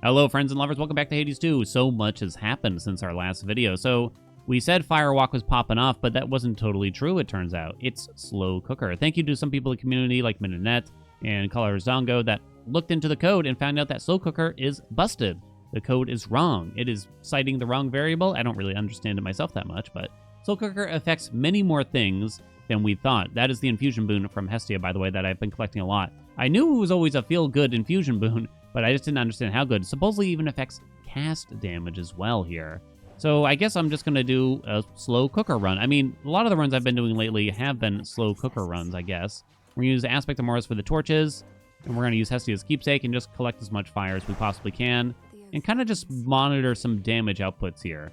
Hello friends and lovers, welcome back to Hades 2. So much has happened since our last video. So we said Firewalk was popping off, but that wasn't totally true, it turns out. It's Slow Cooker. Thank you to some people in the community like Mininet and Color Zongo that looked into the code and found out that Slow Cooker is busted. The code is wrong. It is citing the wrong variable. I don't really understand it myself that much, but Slow Cooker affects many more things than we thought. That is the infusion boon from Hestia, by the way, that I've been collecting a lot. I knew it was always a feel-good infusion boon, but I just didn't understand how good. It supposedly even affects cast damage as well here. So I guess I'm just going to do a Slow Cooker run. I mean, a lot of the runs I've been doing lately have been Slow Cooker runs, I guess. We're going to use Aspect of Mars for the torches, and we're going to use Hestia's Keepsake and just collect as much fire as we possibly can, and kind of just monitor some damage outputs here,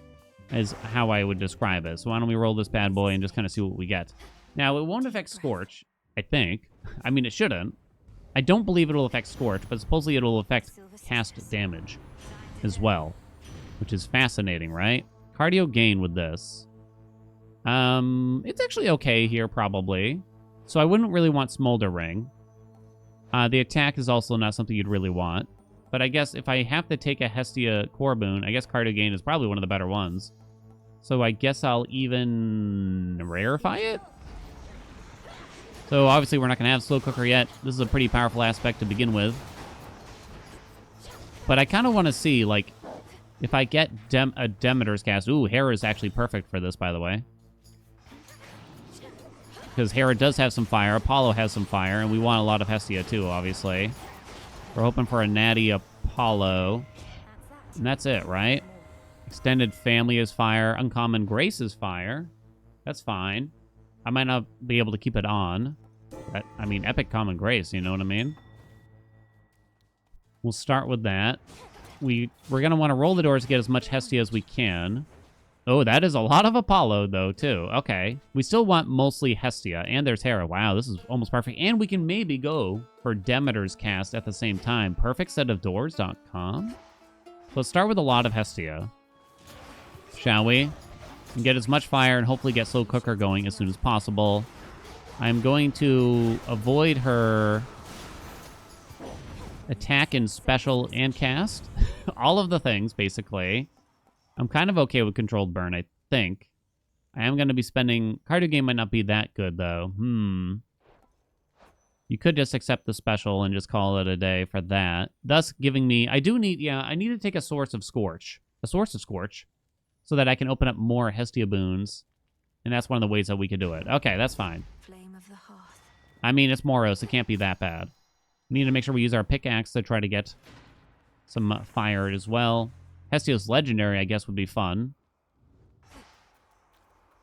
is how I would describe it. So why don't we roll this bad boy and just kind of see what we get. Now, it won't affect Scorch, I think. I mean, it shouldn't. I don't believe it'll affect Scorch, but supposedly it'll affect cast damage as well, which is fascinating, right? Cardio gain with this. It's actually okay here, probably. So I wouldn't really want Smolder Ring. The attack is also not something you'd really want. But I guess if I have to take a Hestia core boon, I guess Cardio gain is probably one of the better ones. So I guess I'll even rarefy it? So obviously we're not going to have Slow Cooker yet. This is a pretty powerful aspect to begin with. But I kind of want to see, like, if I get a Demeter's cast. Ooh, Hera is actually perfect for this, by the way. Because Hera does have some fire, Apollo has some fire, and we want a lot of Hestia too, obviously. We're hoping for a natty Apollo. And that's it, right? Extended Family is fire. Uncommon Grace is fire. That's fine. I might not be able to keep it on. But, I mean, Epic Common Grace, you know what I mean? We'll start with that. We're going to want to roll the doors to get as much Hestia as we can. Oh, that is a lot of Apollo, though, too. Okay. We still want mostly Hestia. And there's Hera. Wow, this is almost perfect. And we can maybe go for Demeter's cast at the same time. Perfectsetofdoors.com. So let's start with a lot of Hestia. Shall we? And get as much fire and hopefully get Slow Cooker going as soon as possible. I'm going to avoid her attack and special and cast. All of the things, basically. I'm kind of okay with controlled burn, I think. I am going to be spending... Cardio game might not be that good, though. You could just accept the special and just call it a day for that. Thus giving me... I need to take a source of Scorch. A source of Scorch. So that I can open up more Hestia boons. And that's one of the ways that we could do it. Okay, that's fine. Flame of the hearth. I mean, it's Moros. It can't be that bad. We need to make sure we use our pickaxe to try to get some fire as well. Hestia's Legendary, I guess, would be fun.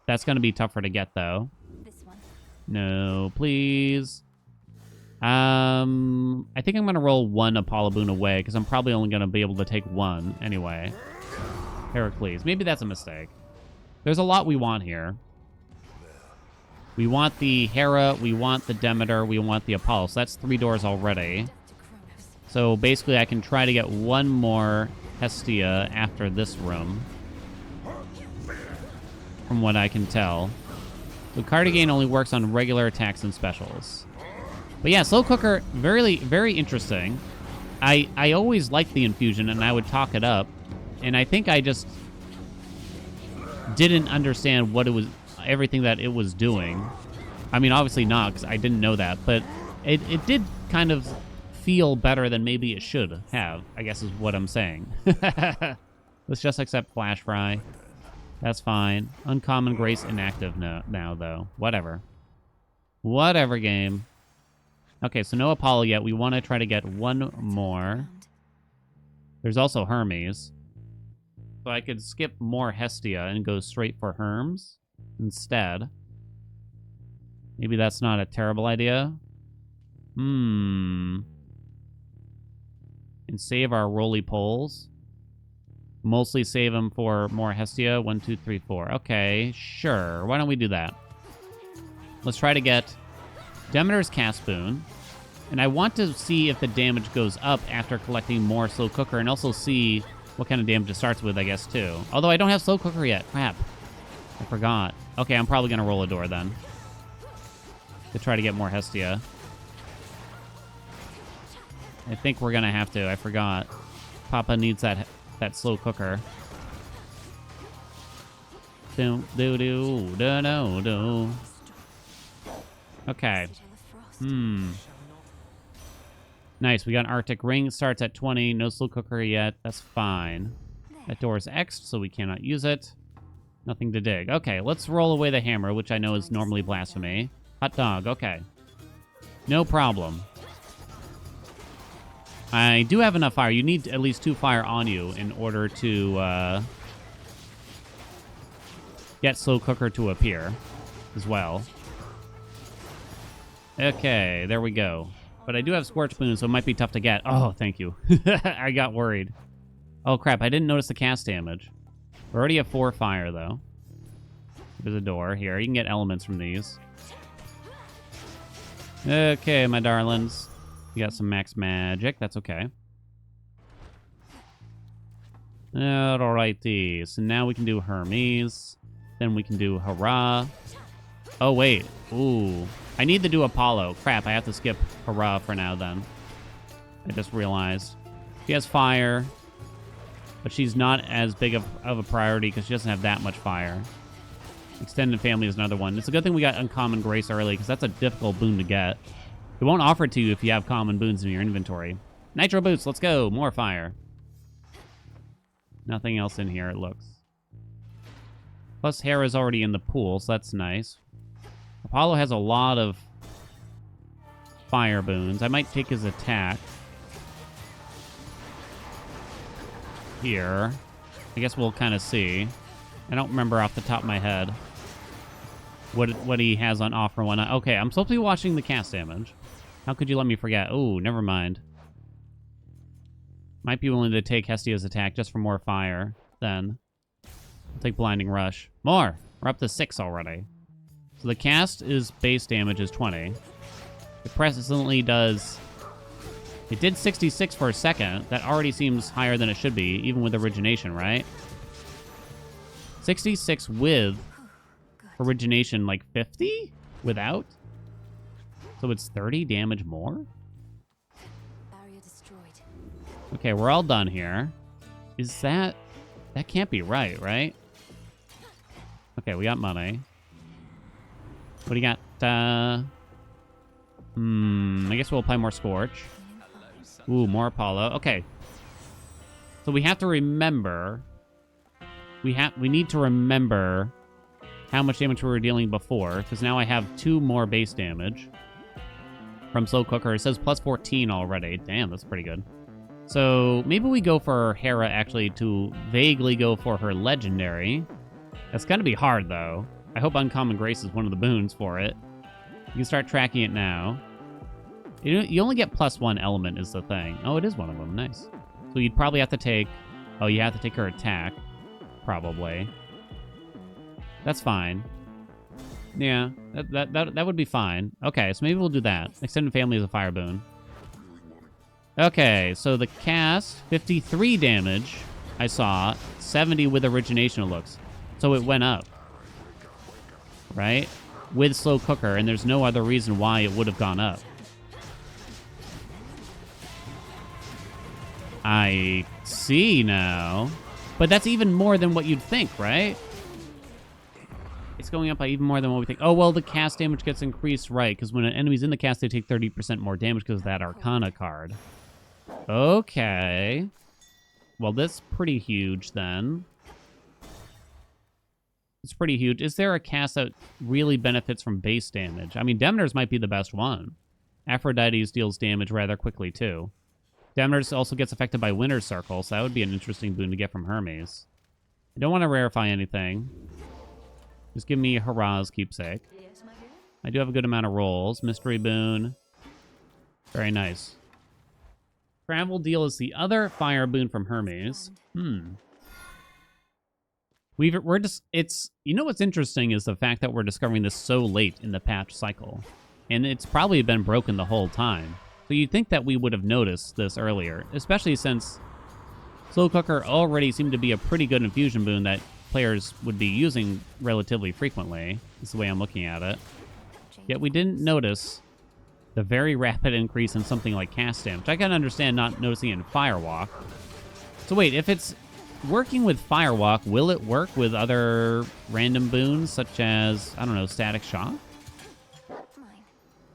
That's going to be tougher to get, though. This one. No, please. I think I'm going to roll one Apollo boon away, because I'm probably only going to be able to take one anyway. Heracles. Maybe that's a mistake. There's a lot we want here. We want the Hera, we want the Demeter, we want the Apollo. So that's 3 doors already. So basically I can try to get one more Hestia after this room. From what I can tell. So Cardio gain only works on regular attacks and specials. But yeah, Slow Cooker, very, very interesting. I always liked the infusion and I would talk it up. And I think I just didn't understand what it was, everything that it was doing. I mean, obviously not, because I didn't know that, but it did kind of feel better than maybe it should have, I guess is what I'm saying. Let's just accept Flash Fry. That's fine. Uncommon Grace inactive now, though. Whatever. Whatever, game. Okay, so no Apollo yet. We want to try to get one more. There's also Hermes. So I could skip more Hestia and go straight for Hermes instead. Maybe that's not a terrible idea. And save our roly-poles. Mostly save them for more Hestia. 1, 2, 3, 4. Okay, sure. Why don't we do that? Let's try to get Demeter's cast boon. And I want to see if the damage goes up after collecting more Slow Cooker, and also see what kind of damage it starts with, I guess, too. Although I don't have Slow Cooker yet. Crap. I forgot. Okay, I'm probably going to roll a door then. To try to get more Hestia. I think we're going to have to. I forgot. Papa needs that slow cooker. Do do do do do do. Okay. Nice. We got an Arctic ring. Starts at 20. No slow cooker yet. That's fine. That door is X'd, so we cannot use it. Nothing to dig. Okay, let's roll away the hammer, which I know is normally blasphemy. Hot dog. Okay. No problem. I do have enough fire. You need at least 2 fire on you in order to get slow cooker to appear as well. Okay, there we go. But I do have Scorch Boon, so it might be tough to get. Oh, thank you. I got worried. Oh, crap. I didn't notice the cast damage. We already have 4 fire, though. There's a door here. You can get elements from these. Okay, my darlings. You got some max magic. That's okay. Alrighty. So now we can do Hermes. Then we can do Hurrah. Oh, wait. Ooh. I need to do Apollo. Crap, I have to skip Hurrah for now, then. I just realized. She has fire. But she's not as big of a priority because she doesn't have that much fire. Extended Family is another one. It's a good thing we got Uncommon Grace early because that's a difficult boon to get. It won't offer it to you if you have common boons in your inventory. Nitro Boots, let's go. More fire. Nothing else in here, it looks. Plus, Hera's already in the pool, so that's nice. Apollo has a lot of fire boons. I might take his attack. Here. I guess we'll kind of see. I don't remember off the top of my head what he has on offer and whatnot. Okay, I'm supposed to be watching the cast damage. How could you let me forget? Oh, never mind. Might be willing to take Hestia's attack just for more fire, then. I'll take Blinding Rush. More! We're up to 6 already. So the cast is base damage is 20. It presently does... It did 66 for a second. That already seems higher than it should be, even with origination, right? 66 with origination, like 50 without? So it's 30 damage more? Barrier destroyed. Okay, we're all done here. Is that... That can't be right? Okay, we got money. What do you got? I guess we'll apply more Scorch. Ooh, more Apollo. Okay. So we have to remember... We need to remember how much damage we were dealing before, because now I have 2 more base damage from Slow Cooker. It says plus 14 already. Damn, that's pretty good. So maybe we go for Hera, actually, to vaguely go for her Legendary. That's going to be hard, though. I hope Uncommon Grace is one of the boons for it. You can start tracking it now. You only get plus 1 element is the thing. Oh, it is one of them. Nice. So you'd probably have to take... Oh, you have to take her attack. Probably. That's fine. Yeah, that would be fine. Okay, so maybe we'll do that. Extended Family is a fire boon. Okay, so the cast, 53 damage, I saw. 70 with origination, it looks. So it went up. Right? With Slow Cooker, and there's no other reason why it would have gone up. I see now. But that's even more than what you'd think, right? It's going up by even more than what we think. Oh, well, the cast damage gets increased, right? Because when an enemy's in the cast, they take 30% more damage because of that Arcana card. Okay. Well, that's pretty huge, then. It's pretty huge. Is there a cast that really benefits from base damage? I mean, Demeter's might be the best one. Aphrodite's deals damage rather quickly, too. Demeter's also gets affected by Winter's Circle, so that would be an interesting boon to get from Hermes. I don't want to rarefy anything. Just give me Hurrah's keepsake. I do have a good amount of rolls. Mystery boon. Very nice. Travel deal is the other fire boon from Hermes. We're just... It's... You know what's interesting is the fact that we're discovering this so late in the patch cycle. And it's probably been broken the whole time. So you'd think that we would have noticed this earlier, especially since Slow Cooker already seemed to be a pretty good infusion boon that players would be using relatively frequently, is the way I'm looking at it. Yet we didn't notice the very rapid increase in something like cast damage. I can understand not noticing it in Firewalk, So wait, if it's working with Firewalk, will it work with other random boons, such as, I don't know, Static Shock? Mine.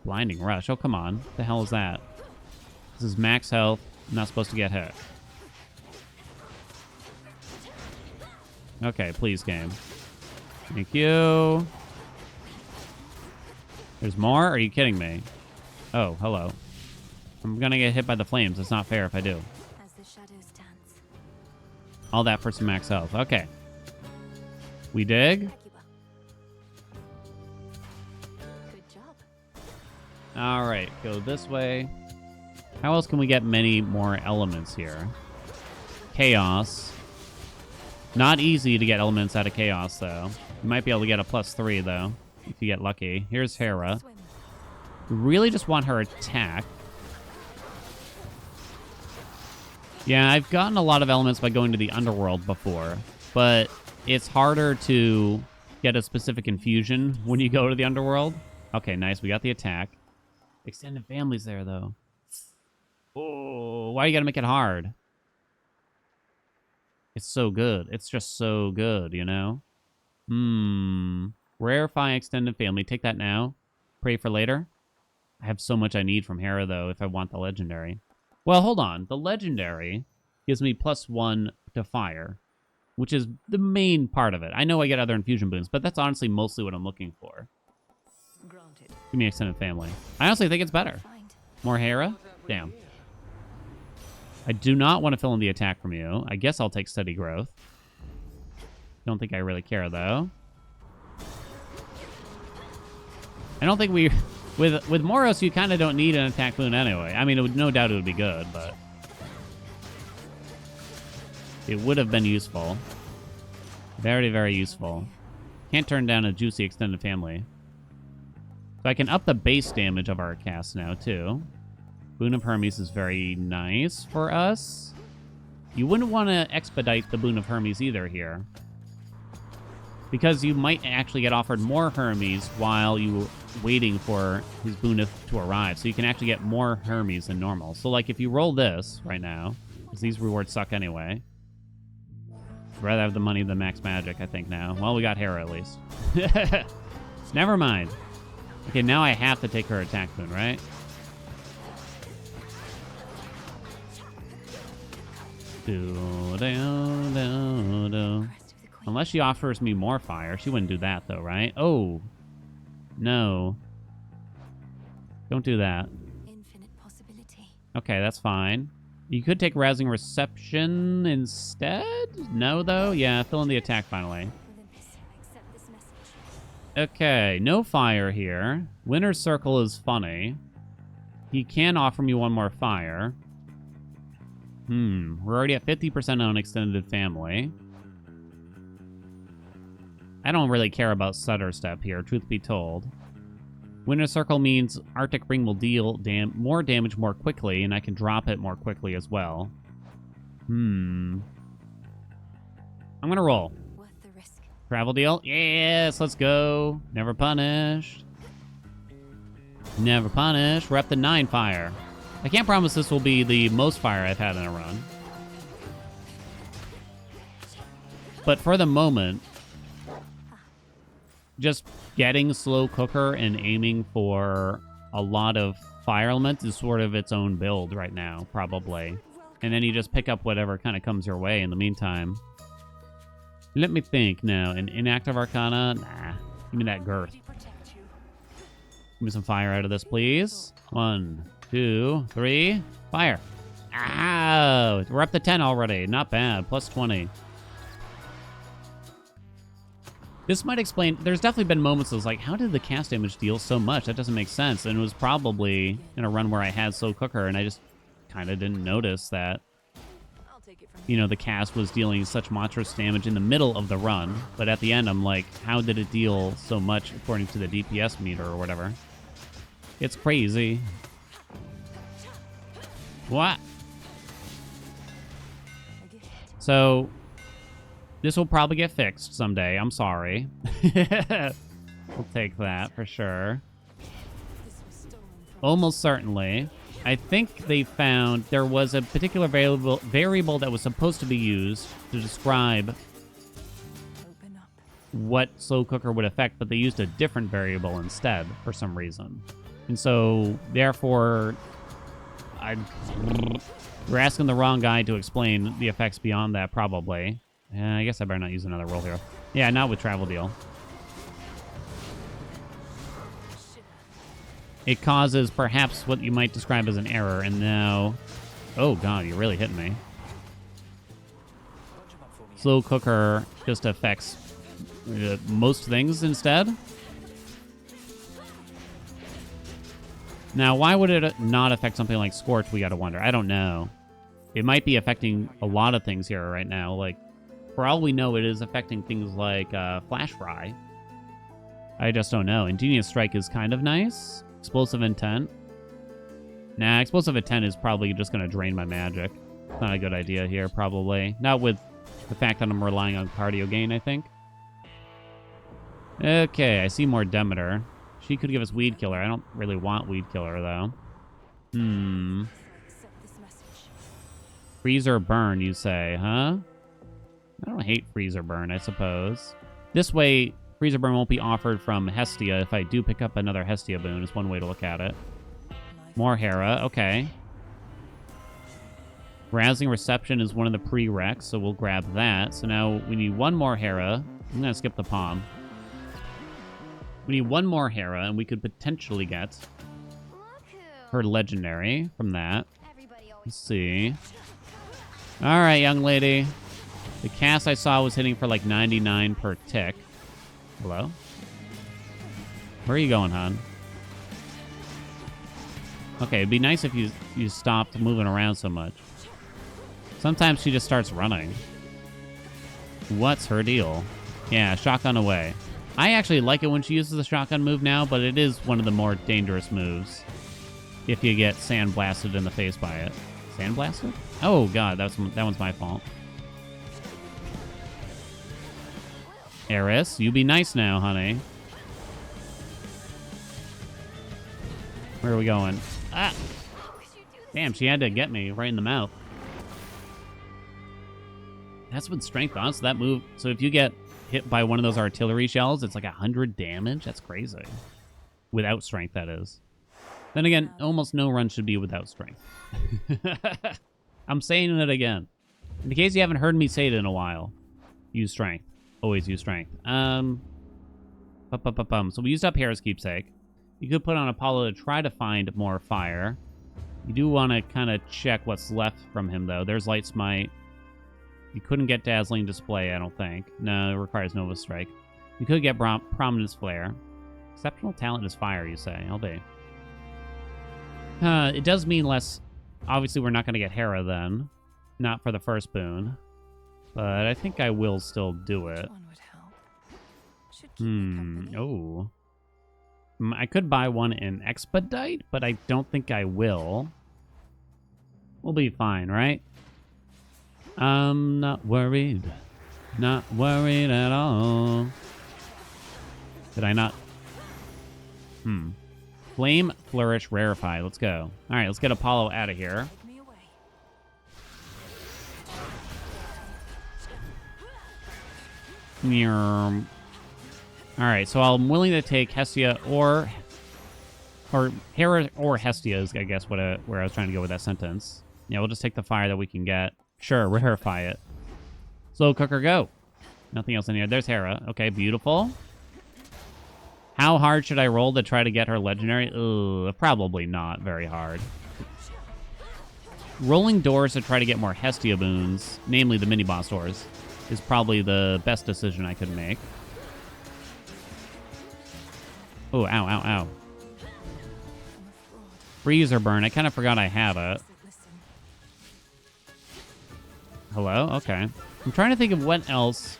Blinding Rush. Oh, come on. What the hell is that? This is max health. I'm not supposed to get hit. Okay, please, game. Thank you. There's more? Are you kidding me? Oh, hello. I'm gonna get hit by the flames. It's not fair if I do. As the shadow stands. All that for some max health. Okay. We dig. Good job. All right, go this way. How else can we get many more elements here? Chaos. Not easy to get elements out of Chaos, though. You might be able to get a +3, though, if you get lucky. Here's Hera. Swim. We really just want her attack. Yeah, I've gotten a lot of elements by going to the underworld before, but it's harder to get a specific infusion when you go to the underworld. Okay, nice. We got the attack. Extended family's there, though. Oh, why you gotta make it hard? It's so good. It's just so good, you know? Rarefy extended family. Take that now. Pray for later. I have so much I need from Hera, though, if I want the legendary. Well, hold on. The legendary gives me +1 to fire, which is the main part of it. I know I get other infusion boons, but that's honestly mostly what I'm looking for. Granted. Give me extended family. I honestly think it's better. Find. More Hera? Damn. I do not want to fill in the attack from you. I guess I'll take steady growth. Don't think I really care, though. I don't think we... With Moros, you kind of don't need an attack boon anyway. I mean, no doubt it would be good, but... It would have been useful. Very, very useful. Can't turn down a juicy extended family. So I can up the base damage of our cast now, too. Boon of Hermes is very nice for us. You wouldn't want to expedite the Boon of Hermes either here, because you might actually get offered more Hermes while you're waiting for his boon to arrive. So you can actually get more Hermes than normal. So like if you roll this right now, because these rewards suck anyway. I'd rather have the money than max magic, I think now. Well, we got Hera at least. Never mind. Okay, now I have to take her attack boon, right? Unless she offers me more fire. She wouldn't do that, though, right? Oh. No. Don't do that. Infinite possibility. Okay, that's fine. You could take Rousing Reception instead? No, though? Yeah, fill in the attack finally. Olympus, I accept this message. Okay, no fire here. Winner's Circle is funny. He can offer me one more fire. We're already at 50% on extended family. I don't really care about Sutter Step here, truth be told. Winner's Circle means Arctic Ring will deal more damage more quickly, and I can drop it more quickly as well. I'm gonna roll. Worth the risk. Travel deal? Yes, let's go. Never punished. Never punished. We're up to 9 fire. I can't promise this will be the most fire I've had in a run. But for the moment, just getting Slow Cooker and aiming for a lot of fire elements is sort of its own build right now, probably. And then you just pick up whatever kind of comes your way in the meantime. Let me think now. An inactive Arcana? Nah. Give me that girth. Give me some fire out of this, please. 1, 2, 3. Fire. Ow! We're up to 10 already. Not bad. Plus 20. This might explain... There's definitely been moments I was like, how did the cast damage deal so much? That doesn't make sense. And it was probably in a run where I had Slow Cooker, and I just kind of didn't notice that, I'll take it from you know, the cast was dealing such monstrous damage in the middle of the run. But at the end, I'm like, how did it deal so much according to the DPS meter or whatever? It's crazy. What? So... this will probably get fixed someday. I'm sorry. We'll take that for sure. Almost certainly. I think they found there was a particular variable that was supposed to be used to describe Open up. what slow cooker would affect, but they used a different variable instead for some reason. And so, therefore, we're asking the wrong guy to explain the effects beyond that, probably. I guess I better not use another roll here. Yeah, not with travel deal. It causes perhaps what you might describe as an error, and now... Oh, God, you're really hitting me. Slow cooker just affects most things instead. Now, why would it not affect something like Scorch, we gotta wonder. I don't know. It might be affecting a lot of things here right now. Like, for all we know, it is affecting things like Flash Fry. I just don't know. Ingenious Strike is kind of nice. Explosive Intent. Nah, Explosive Intent is probably just going to drain my magic. It's not a good idea here, probably. Not with the fact that I'm relying on cardio gain, I think. Okay, I see more Demeter. She could give us Weed Killer. I don't really want Weed Killer, though. Accept this message. Freezer Burn, you say, huh? I don't hate Freezer Burn, I suppose. This way, Freezer Burn won't be offered from Hestia if I do pick up another Hestia boon, is one way to look at it. More Hera, okay. Rousing Reception is one of the prereqs, so we'll grab that. So now we need one more Hera. I'm going to skip the Palm. We need one more Hera, and we could potentially get her Legendary from that. Let's see. All right, young lady. The cast I saw was hitting for like 99 per tick. Hello? Where are you going, hon? Okay, it'd be nice if you stopped moving around so much. Sometimes she just starts running. What's her deal? Yeah, shotgun away. I actually like it when she uses the shotgun move now, but it is one of the more dangerous moves if you get sandblasted in the face by it. Sandblasted? Oh, God, that one's my fault. Eris, you be nice now, honey. Where are we going? Ah! Damn, she had to get me right in the mouth. That's with strength on, so that move... So if you get hit by one of those artillery shells, it's like 100 damage? That's crazy. Without strength, that is. Then again, almost no run should be without strength. I'm saying it again. In case you haven't heard me say it in a while, use strength. Always use strength. So we used up Hera's Keepsake. You could put on Apollo to try to find more fire. You do want to kind of check what's left from him, though. There's Light Smite. You couldn't get Dazzling Display, I don't think. No, it requires Nova Strike. You could get Prominence Flare. Exceptional Talent is fire, you say. I'll be. It does mean less... Obviously, we're not going to get Hera, then. Not for the first boon. But I think I will still do it. Oh. I could buy one in Expedite, but I don't think I will. We'll be fine, right? I'm not worried. Not worried at all. Did I not? Flame Flourish Rarify. Let's go. All right, let's get Apollo out of here. All right, so I'm willing to take Hestia or Hera or Hestia is, I guess, where I was trying to go with that sentence. Yeah, we'll just take the fire that we can get. Sure, rarify it. Slow cooker, go. Nothing else in here. There's Hera. Okay, beautiful. How hard should I roll to try to get her legendary? Ugh, probably not very hard. Rolling doors to try to get more Hestia boons, namely the mini-boss doors, is probably the best decision I could make. Oh, ow, ow, ow. Freezer burn. I kind of forgot I had it. Hello? Okay. I'm trying to think of what else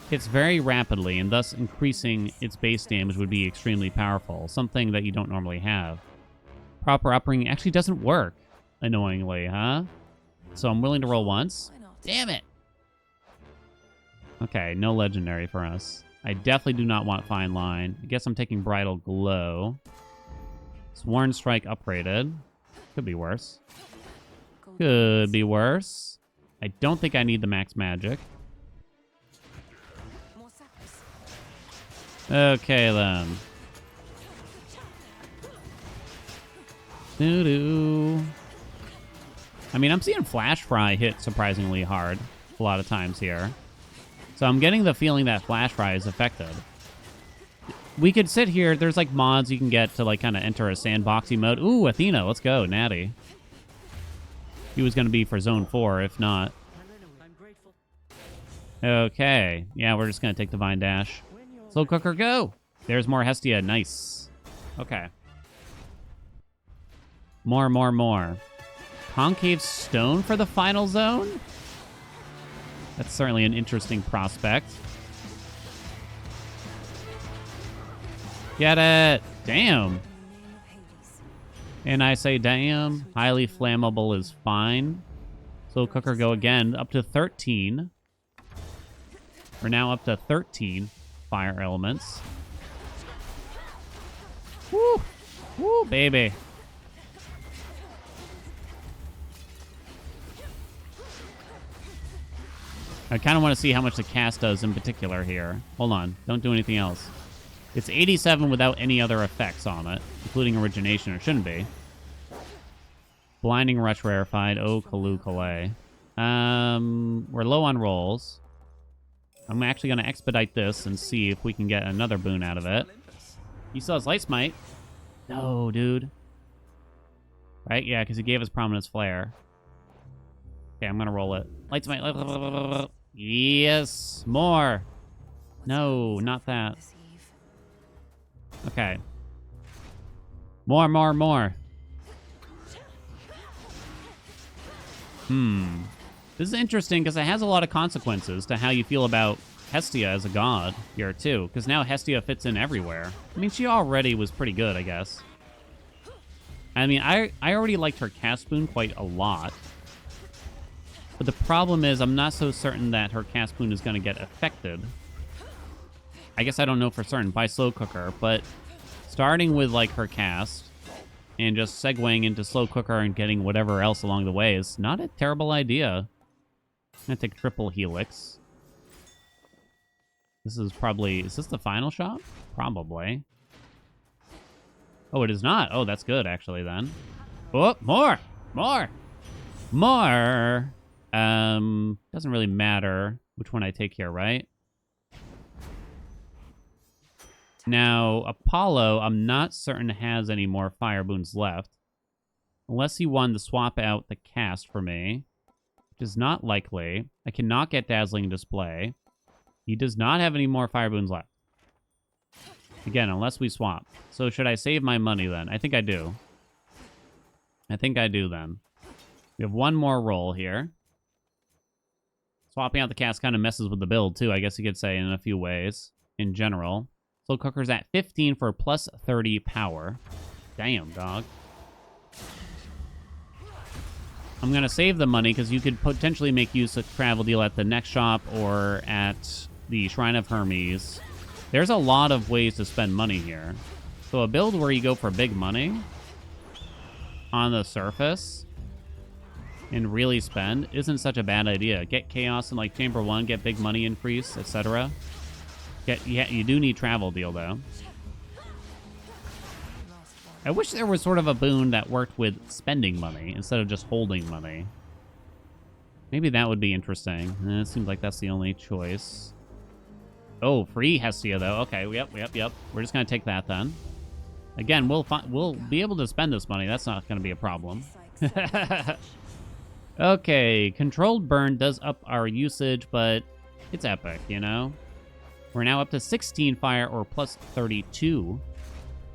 hits very rapidly and thus increasing its base damage would be extremely powerful. Something that you don't normally have. Proper upbringing actually doesn't work, annoyingly, huh? So I'm willing to roll once. Damn it! Okay, no legendary for us. I definitely do not want Fine Line. I guess I'm taking Bridal Glow. Sworn Strike upgraded. Could be worse. Gold Could be worse. I don't think I need the max magic. More sacrifice. Okay, then. Doo-doo. I mean, I'm seeing Flash Fry hit surprisingly hard a lot of times here. So I'm getting the feeling that Flash Fry is effective. We could sit here. There's, like, mods you can get to, like, kind of enter a sandboxy mode. Ooh, Athena. Let's go. Natty. He was going to be for Zone 4, if not. Okay. Yeah, we're just going to take Divine Dash. Slow Cooker, go! There's more Hestia. Nice. Okay. More. Concave Stone for the final zone? That's certainly an interesting prospect. Get it! Damn. In the name of Hades. And I say damn. Highly flammable is fine. Slow Cooker, go again. Up to 13. We're now up to 13 fire elements. Woo! Woo, baby. I kind of want to see how much the cast does in particular here. Hold on. Don't do anything else. It's 87 without any other effects on it, including origination. It shouldn't be. Blinding Rush rarefied. Oh, Kalu Kalay. We're low on rolls. I'm actually going to expedite this and see if we can get another boon out of it. He still has Light Smite. No, dude. Right? Yeah, because he gave us Prominence Flare. Okay, I'm going to roll it. Light Smite. Yes. More. No, not that. This eve. Okay. More. This is interesting because it has a lot of consequences to how you feel about Hestia as a god here, too. Because now Hestia fits in everywhere. I mean, she already was pretty good, I guess. I mean, I already liked her cast boon quite a lot. But the problem is I'm not so certain that her cast boon is going to get affected. I guess I don't know for certain by Slow Cooker, but starting with, like, her cast and just segueing into Slow Cooker and getting whatever else along the way is not a terrible idea. I'm going to take triple Helix. This is probably... Is this the final shot? Probably. Oh, it is not. Oh, that's good, actually, then. Oh, more! Doesn't really matter which one I take here, right? Now, Apollo, I'm not certain has any more fire boons left. Unless he wanted to swap out the cast for me, which is not likely. I cannot get Dazzling Display. He does not have any more fire boons left. Again, unless we swap. So should I save my money then? I think I do. Then. We have one more roll here. Swapping out the cast kind of messes with the build, too, I guess you could say, in a few ways, in general. Slow Cooker's at 15 for plus 30 power. Damn, dog. I'm going to save the money, because you could potentially make use of Travel Deal at the next shop or at the Shrine of Hermes. There's a lot of ways to spend money here. So a build where you go for big money on the surface and really spend isn't such a bad idea. Get Chaos in like Chamber 1, get big money increase, etc. Yeah, you do need Travel Deal, though. I wish there was sort of a boon that worked with spending money instead of just holding money. Maybe that would be interesting. It seems like that's the only choice. Oh, free Hestia, though. Okay, yep. We're just going to take that, then. Again, we'll be able to spend this money. That's not going to be a problem. Okay, Controlled Burn does up our usage, but it's epic, you know? We're now up to 16 fire or plus 32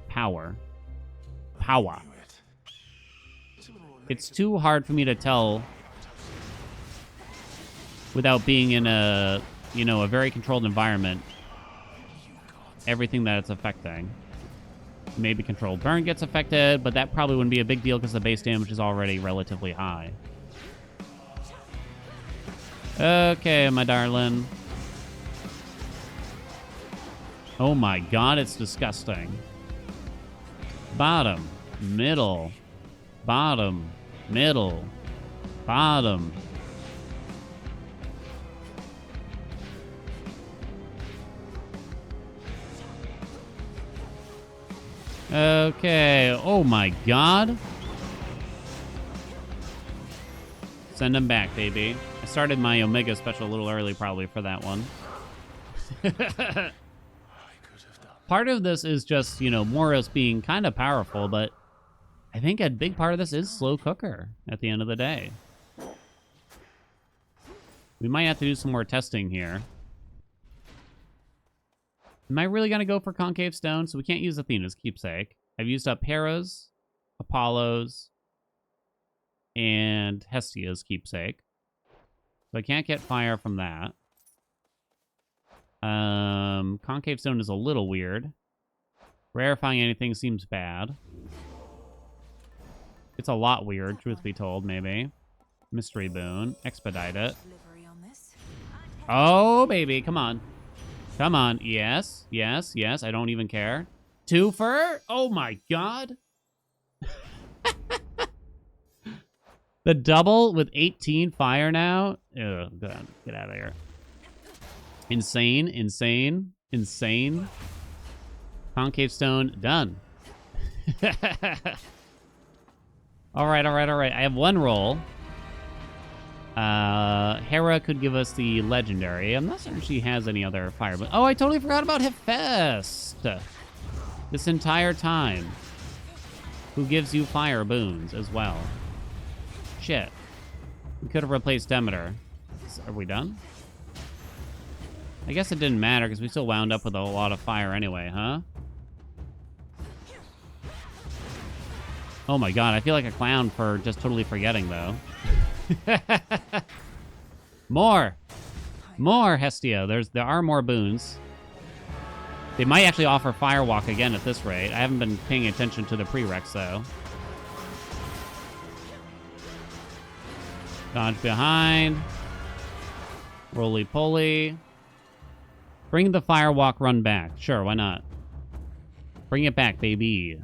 power. It's too hard for me to tell without being in a, you know, a very controlled environment, everything that it's affecting. Maybe Controlled Burn gets affected, but that probably wouldn't be a big deal because the base damage is already relatively high. Okay, my darling. Oh my god, it's disgusting. Bottom, middle, bottom, middle, bottom. Okay. Oh my god. Send him back, baby. I started my Omega special a little early probably for that one. Part of this is just, you know, Moros being kind of powerful, but I think a big part of this is slow cooker at the end of the day. We might have to do some more testing here. Am I really going to go for Concave Stone? So we can't use Athena's keepsake. I've used up Hera's, Apollo's, and Hestia's keepsake. So I can't get fire from that. Concave Stone is a little weird. Rarefying anything seems bad. It's a lot weird, truth be told, maybe. Mystery Boon. Expedite it. Oh, baby, come on. Come on. Yes, yes, yes. I don't even care. Twofer? Oh, my God. The double with 18 fire now? Ugh, God, get out of here. Insane, insane, insane. Concave Stone, done. All right, all right, all right. I have one roll. Hera could give us the legendary. I'm not certain she has any other fire. But oh, I totally forgot about Hephaest. This entire time. Who gives you fire boons as well. Shit. We could have replaced Demeter. Are we done? I guess it didn't matter because we still wound up with a lot of fire anyway, huh? Oh my god, I feel like a clown for just totally forgetting, though. More! More, Hestia. There are more boons. They might actually offer Firewalk again at this rate. I haven't been paying attention to the prereqs, though. Dodge behind. Roly-poly. Bring the Firewalk run back. Sure, why not? Bring it back, baby.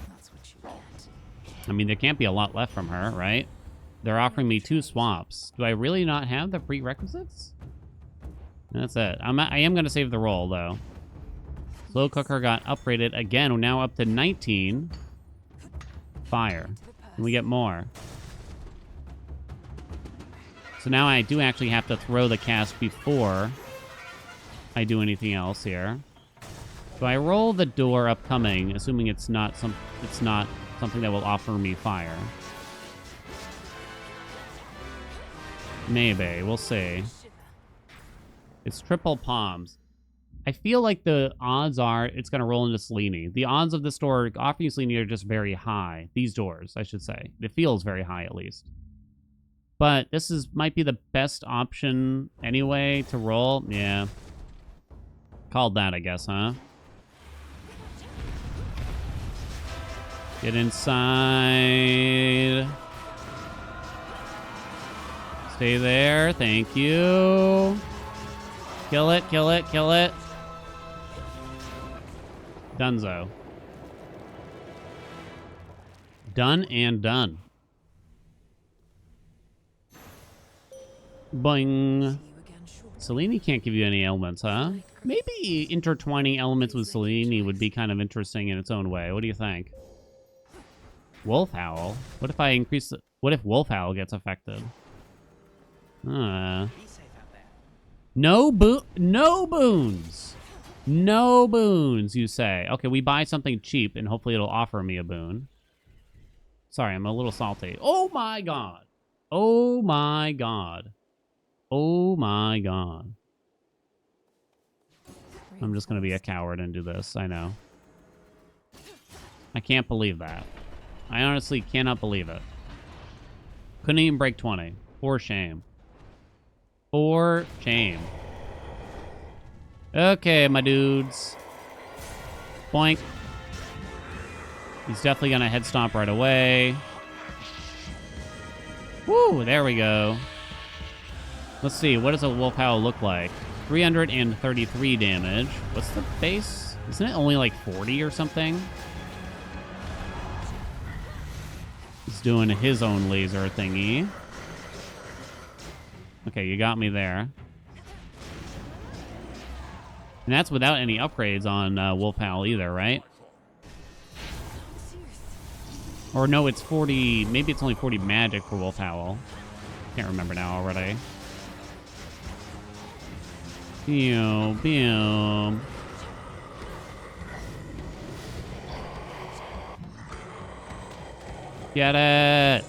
That's what you get. I mean, there can't be a lot left from her, right? They're offering me 2 swaps. Do I really not have the prerequisites? That's it. I am going to save the roll, though. Slow cooker got upgraded again. We're now up to 19. Fire. And we get more. So now I do actually have to throw the cast before I do anything else here. So I roll the door upcoming, assuming it's not something that will offer me fire. Maybe. We'll see. It's triple palms. I feel like the odds are it's going to roll into Selene. The odds of this door offering Selene are just very high. These doors, I should say. It feels very high, at least. But this might be the best option anyway to roll. Yeah. Called that, I guess, huh? Get inside. Stay there. Thank you. Kill it, kill it, kill it. Dunzo. Done and done. Boing. Selene can't give you any elements, huh? Maybe intertwining elements with Selene would be kind of interesting in its own way. What do you think? Wolf Howl? What if I increase the... What if Wolf Howl gets affected? No boons! No boons, you say. Okay, we buy something cheap, and hopefully it'll offer me a boon. Sorry, I'm a little salty. Oh my god! Oh my god. Oh my god. I'm just gonna be a coward and do this, I know. I can't believe that. I honestly cannot believe it. Couldn't even break 20. For shame. For shame. Okay, my dudes. Boink. He's definitely gonna head stomp right away. Woo, there we go. Let's see, what does a Wolf Howl look like? 333 damage. What's the base? Isn't it only like 40 or something? It's doing his own laser thingy. Okay, you got me there. And that's without any upgrades on Wolfhowl either, right? Or no, it's 40... Maybe it's only 40 magic for Wolfhowl. Can't remember now already. Boom, boom. Get it!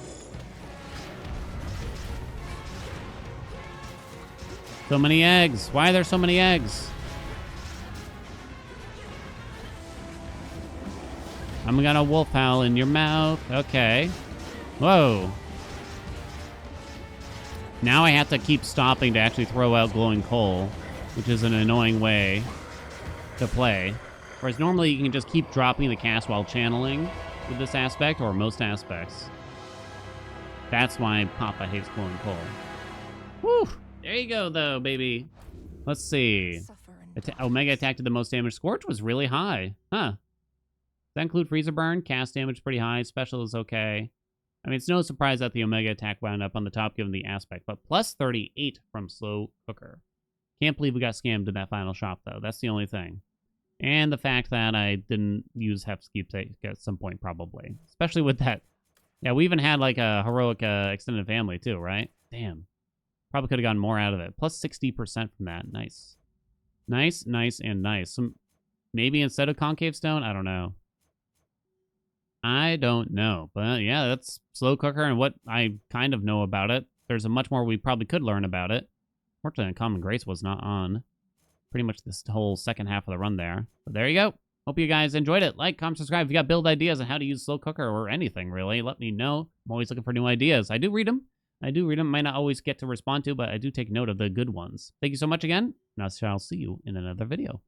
So many eggs. Why are there so many eggs? I'm gonna Wolfhowl in your mouth. Okay. Whoa. Now I have to keep stopping to actually throw out glowing coal, which is an annoying way to play. Whereas normally you can just keep dropping the cast while channeling with this aspect, or most aspects. That's why Papa hates glowing coal. Whew! There you go, though, baby. Let's see. Omega attack did the most damage. Scorch was really high. Huh. Does that include Freezer Burn? Cast damage pretty high. Special is okay. I mean, it's no surprise that the Omega attack wound up on the top given the aspect, but plus 38 from Slow Cooker. Can't believe we got scammed in that final shop, though. That's the only thing. And the fact that I didn't use Hef's keepsake at some point, probably. Especially with that. Yeah, we even had, like, a heroic extended family, too, right? Damn. Probably could have gotten more out of it. Plus 60% from that. Nice. Nice, nice, and nice. Maybe instead of Concave Stone? I don't know. I don't know. But, yeah, that's Slow Cooker and what I kind of know about it. There's a much more we probably could learn about it. Fortunately, Common Grace was not on pretty much this whole second half of the run there. But there you go. Hope you guys enjoyed it. Like, comment, subscribe. If you got build ideas on how to use Slow Cooker or anything, really, let me know. I'm always looking for new ideas. I do read them. Might not always get to respond to, but I do take note of the good ones. Thank you so much again, and I shall see you in another video.